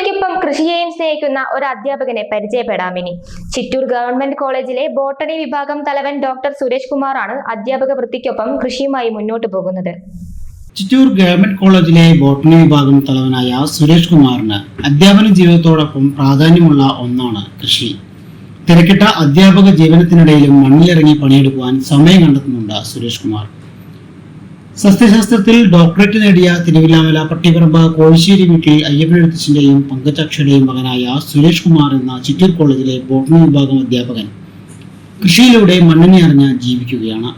ജോലിക്കൊപ്പം കൃഷിയെയും സ്നേഹിക്കുന്ന ഒരു അധ്യാപകനെ പരിചയപ്പെടാമിനി. ചിറ്റൂർ ഗവൺമെന്റ് കോളേജിലെ ബോട്ടണി വിഭാഗം തലവൻ ഡോക്ടർ സുരേഷ് കുമാറാണ് അധ്യാപക വൃത്തിക്കൊപ്പം കൃഷിയുമായി മുന്നോട്ട് പോകുന്നത്. ചിറ്റൂർ ഗവൺമെന്റ് കോളേജിലെ ബോട്ടണി വിഭാഗം തലവനായ സുരേഷ് കുമാറിന് അധ്യാപന ജീവിതത്തോടൊപ്പം പ്രാധാന്യമുള്ള ഒന്നാണ് കൃഷി. തിരക്കിട്ട അധ്യാപക ജീവനത്തിനിടയിലും മണ്ണിലിറങ്ങി പണിയെടുക്കുവാൻ സമയം കണ്ടെത്തുന്നുണ്ട് സുരേഷ് കുമാർ. സസ്യശാസ്ത്രത്തിൽ ഡോക്ടറേറ്റ് നേടിയ തിരുവില്ലാമല പട്ടിപ്പറമ്പ് കോഴിശ്ശേരി വീട്ടിൽ അയ്യപ്പനെഴുത്തച്ഛന്റെയും പങ്കജാക്ഷയുടെയും മകനായ സുരേഷ് കുമാർ എന്ന ചിറ്റൂർ കോളേജിലെ ബോട്ടണി വിഭാഗം അധ്യാപകൻ കൃഷിയിലൂടെ മണ്ണിനെ അറിഞ്ഞ് ജീവിക്കുകയാണ്.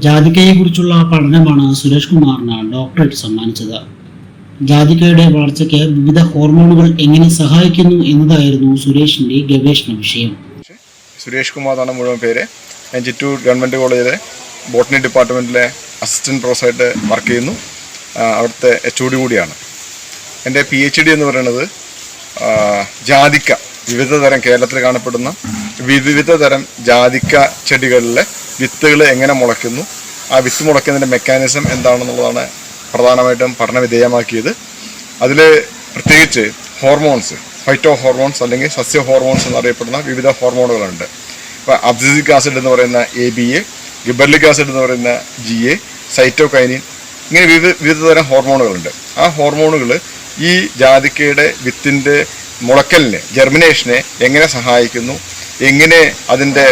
ജാതിക്കയെക്കുറിച്ചുള്ള പഠനമാണ് സുരേഷ് കുമാറിന് ഡോക്ടറേറ്റ് സമ്മാനിച്ചത്. ജാതിക്കയുടെ വളർച്ചയ്ക്ക് വിവിധ ഹോർമോണുകൾ എങ്ങനെ സഹായിക്കുന്നു എന്നതായിരുന്നു സുരേഷിന്റെ ഗവേഷണ വിഷയം. സുരേഷ് കുമാറാണ് മുഴുവൻ പേര്. ഞാൻ ചിറ്റൂർ ഗവൺമെന്റ് കോളേജിലെ ബോട്ടണി ഡിപ്പാർട്ട്മെന്റിലെ അസിസ്റ്റന്റ് പ്രൊഫസറായിട്ട് വർക്ക് ചെയ്യുന്നു. അവിടുത്തെ HOD കൂടിയാണ്. എൻ്റെ PhD എന്ന് പറയുന്നത് ജാതിക്ക, വിവിധ തരം കേരളത്തിൽ കാണപ്പെടുന്ന വിവിധ തരം ജാതിക്ക ചെടികളിലെ വിത്തുകൾ എങ്ങനെ മുളയ്ക്കുന്നു, ആ വിത്ത് മുളയ്ക്കുന്നതിൻ്റെ മെക്കാനിസം എന്താണെന്നുള്ളതാണ് പ്രധാനമായിട്ടും പഠന വിധേയമാക്കിയത്. അതിൽ പ്രത്യേകിച്ച് ഹോർമോൺസ്, ഫൈറ്റോ ഹോർമോൺസ് അല്ലെങ്കിൽ സസ്യ ഹോർമോൺസ് എന്നറിയപ്പെടുന്ന വിവിധ ഹോർമോണുകളുണ്ട്. ഇപ്പോൾ അബ്സിസിക് ആസിഡ് എന്ന് പറയുന്ന ABA, ഗിബർലിക് ആസിഡ് എന്ന് പറയുന്ന GA, സൈറ്റോകൈനിൻ, ഇങ്ങനെ വിവിധ തരം ഹോർമോണുകളുണ്ട്. ആ ഹോർമോണുകൾ ഈ ജാതിക്കയുടെ വിത്തിൻ്റെ മുളക്കലിനെ, ജെർമിനേഷനെ എങ്ങനെ സഹായിക്കുന്നു, എങ്ങനെ അതിൻ്റെ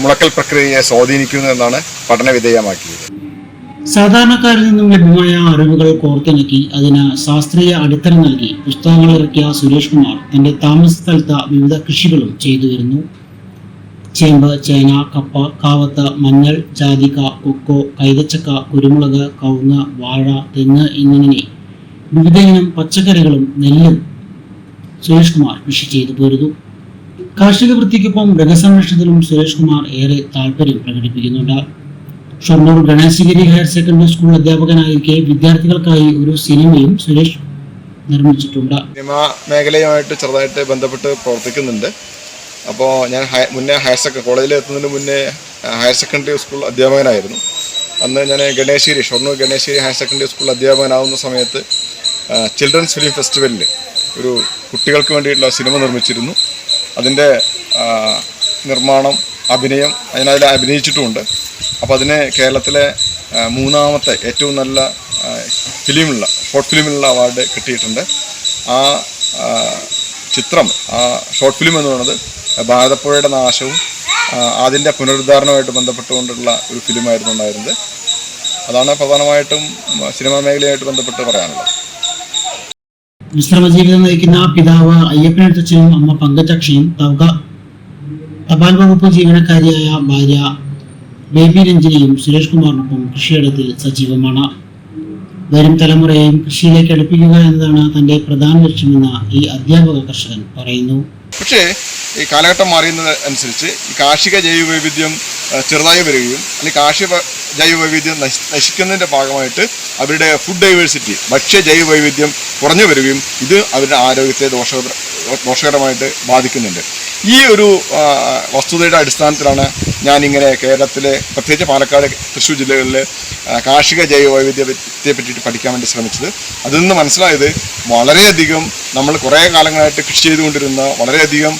മുളക്കൽ പ്രക്രിയയെ സ്വാധീനിക്കുന്നു എന്നാണ് പഠന വിധേയമാക്കിയത്. സാധാരണക്കാരിൽ നിന്നും ലഭ്യമായ അറിവുകൾ കോർത്തിണക്കി അതിന് ശാസ്ത്രീയ അടിത്തറ നൽകി പുസ്തകങ്ങൾ ഇറക്കിയ സുരേഷ് കുമാർ തന്റെ താമസ സ്ഥലത്ത് വിവിധ കൃഷികളും ചെയ്തു വരുന്നു. ചേമ്പ്, ചേന, കപ്പ, കാവത്ത്, മഞ്ഞൾ, ജാതിക്ക, കൊക്കോ, കൈതച്ചക്ക, കുരുമുളക്, കവുങ്ങ്, വാഴ, തെങ്ങ് എന്നിങ്ങനെ വിവിധ ഇനം പച്ചക്കറികളും നെല്ലും സുരേഷ് കുമാർ കൃഷി ചെയ്തു പോരുന്നു. കാർഷിക വൃത്തിക്കൊപ്പം മൃഗസംരക്ഷണത്തിലും സുരേഷ് കുമാർ ഏറെ താല്പര്യം പ്രകടിപ്പിക്കുന്നുണ്ട്. Shoranur Ganeshagiri higher secondary school അധ്യാപകനായിരിക്കെ വിദ്യാർത്ഥികൾക്കായി ഒരു സിനിമയും സുരേഷ് നിർമ്മിച്ചിട്ടുണ്ട്. സിനിമാ മേഖലയുമായിട്ട് ചെറുതായിട്ട് ബന്ധപ്പെട്ട് പ്രവർത്തിക്കുന്നുണ്ട്. അപ്പോൾ ഞാൻ മുന്നേ കോളേജിൽ എത്തുന്നതിന് മുന്നേ ഹയർ സെക്കൻഡറി സ്കൂൾ അധ്യാപകനായിരുന്നു. അന്ന് ഞാൻ Shoranur Ganeshagiri higher secondary school അധ്യാപകനാവുന്ന സമയത്ത് ചിൽഡ്രൻസ് ഫിലിം ഫെസ്റ്റിവലിൽ ഒരു കുട്ടികൾക്ക് വേണ്ടിയിട്ടുള്ള സിനിമ നിർമ്മിച്ചിരുന്നു. അതിൻ്റെ നിർമ്മാണം, അഭിനയം അതിനതിൽ അഭിനയിച്ചിട്ടുമുണ്ട്. അപ്പോൾ അതിന് കേരളത്തിലെ 3ാമത്തെ ഏറ്റവും നല്ല ഷോർട്ട് ഫിലിമിനുള്ള അവാർഡ് കിട്ടിയിട്ടുണ്ട്. ആ ചിത്രം, ആ ഷോർട്ട് ഫിലിം എന്ന് പറയുന്നത് ഭാരതപ്പുഴയുടെ നാശവും അതിൻ്റെ പുനരുദ്ധാരണവുമായിട്ട് ബന്ധപ്പെട്ടുകൊണ്ടുള്ള ഒരു ഫിലിമായിരുന്നു ഉണ്ടായിരുന്നത്. അതാണ് പ്രധാനമായിട്ടും സിനിമാ മേഖലയായിട്ട് ബന്ധപ്പെട്ട് പറയാനുള്ളത്. വിശ്രമ ജീവിതം നയിക്കുന്ന പിതാവ് അയ്യപ്പനെഴുത്തച്ഛനും അമ്മ പങ്കജാക്ഷയും തപാൽ വകുപ്പ് ജീവനക്കാരിയായ ഭാര്യ ബേബി രഞ്ജനയും സുരേഷ് കുമാറിനൊപ്പം കൃഷിയിടത്തിൽ സജീവമാണ്. വരും തലമുറയെയും കൃഷിയിലേക്ക് അടുപ്പിക്കുക എന്നതാണ് തന്റെ പ്രധാന ലക്ഷ്യമെന്ന് ഈ അധ്യാപക കർഷകൻ പറയുന്നു. പക്ഷേ ഈ കാലഘട്ടം മാറിയുന്നത് അനുസരിച്ച് ഈ കാർഷിക ജൈവവൈവിധ്യം ചെറുതായി വരികയും അല്ലെങ്കിൽ കാർഷിക ജൈവവൈവിധ്യം നശിക്കുന്നതിൻ്റെ ഭാഗമായിട്ട് അവരുടെ ഫുഡ് ഡൈവേഴ്സിറ്റി, ഭക്ഷ്യ ജൈവവൈവിധ്യം കുറഞ്ഞു വരികയും ഇത് അവരുടെ ആരോഗ്യത്തെ ദോഷകരമായിട്ട് ബാധിക്കുന്നുണ്ട്. ഈ ഒരു വസ്തുതയുടെ അടിസ്ഥാനത്തിലാണ് ഞാനിങ്ങനെ കേരളത്തിലെ പ്രത്യേകിച്ച് പാലക്കാട്, തൃശ്ശൂർ ജില്ലകളിലെ കാർഷിക ജൈവവൈവിധ്യത്തെ പറ്റിയിട്ട് പഠിക്കാൻ വേണ്ടി ശ്രമിച്ചത്. അതിൽ നിന്ന് മനസ്സിലായത് വളരെയധികം നമ്മൾ കുറേ കാലങ്ങളായിട്ട് കൃഷി ചെയ്തുകൊണ്ടിരുന്ന വളരെയധികം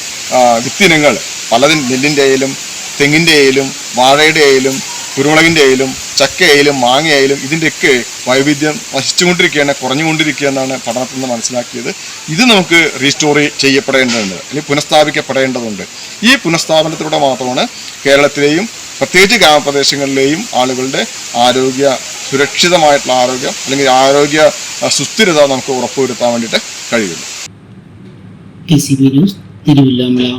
വിത്തിനങ്ങൾ, പലതും നെല്ലിൻ്റെ ആയാലും തെങ്ങിൻ്റെ ആയാലും വാഴയുടെ ആയാലും കുരുമുളകിൻ്റെ ആയാലും ചക്കയായാലും മാങ്ങയായാലും ഇതിൻ്റെയൊക്കെ വൈവിധ്യം നശിച്ചുകൊണ്ടിരിക്കുകയാണ്, കുറഞ്ഞുകൊണ്ടിരിക്കുകയെന്നാണ് പഠനത്തിൽ നിന്ന് മനസ്സിലാക്കിയത്. ഇത് നമുക്ക് റീസ്റ്റോർ ചെയ്യപ്പെടേണ്ടതുണ്ട്, അല്ലെങ്കിൽ പുനഃസ്ഥാപിക്കപ്പെടേണ്ടതുണ്ട്. ഈ പുനഃസ്ഥാപനത്തിലൂടെ മാത്രമാണ് കേരളത്തിലെയും പ്രത്യേകിച്ച് ഗ്രാമപ്രദേശങ്ങളിലെയും ആളുകളുടെ സുരക്ഷിതമായിട്ടുള്ള ആരോഗ്യം അല്ലെങ്കിൽ ആരോഗ്യ സുസ്ഥിരത നമുക്ക് ഉറപ്പുവരുത്താൻ വേണ്ടിയിട്ട് കഴിയുള്ളൂ. KCB news, Thiruvilwamala.